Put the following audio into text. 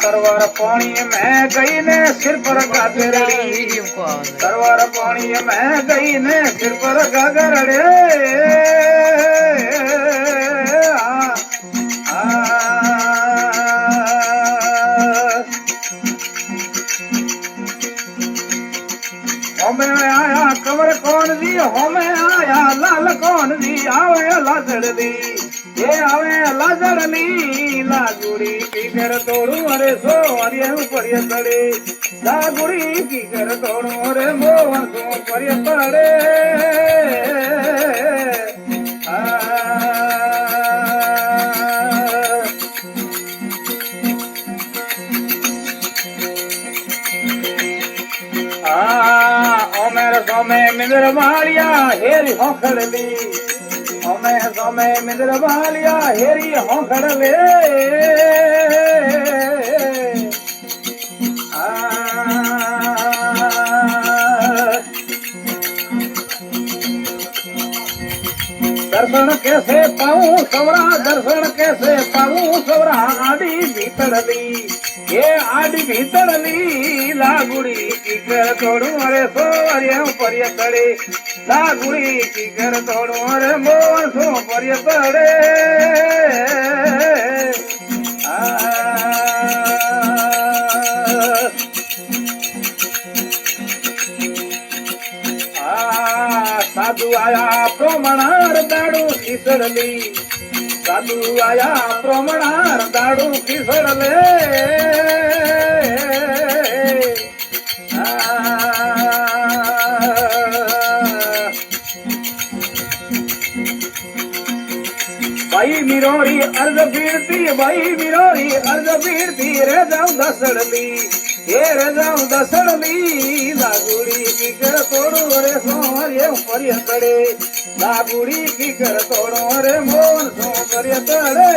Server पानी में गई ने सिर पर गागरड़ी, सरवर पानी में गई ने सिर पर गागरड़े। होमे आया कंवर कौन दी, होमे आया लाल कौन दी, आवे लाजड़ दी, ये आवे लाजड़ नी। लागुड़ी की कर तोड़ू अरे सो अरे ऊपर ये तड़े, लागुड़ी की कर तोड़ू अरे मोहन सो ऊपर ये तड़े। सोमे मिंदर मालिया हेरी होखड़ ली, सोमे मिंदर मालिया हेरी होखड़ ले। दर्शन कैसे पाऊं सवरा, दर्शन कैसे पाऊं सवरा, आड़ी भीतर ली, ये आड़ी भीतर ली। लागुड़ी की कर तोड़ू अरे सो अरे ऊपर ये तड़े, लागुड़ी की कर तोड़ू अरे मोहन सो ऊपर ये तड़े। साधु आया प्रमणार दाड़ू खिसड़ली, साधु आया प्रमणार दाड़ू खिसड़ले। भाई मिरोरी अर्ज बीड़ती, भाई मिरोरी अर्ज बीड़ती, रे जाऊं दसड़ली, ये रे जाऊं दसड़ली। लागुड़ी की कर तोड़ो रे सोहर ये ऊपर ये तड़े, लागुड़ी की कर तोड़ो रे मोहन सो ऊपर ये तड़े।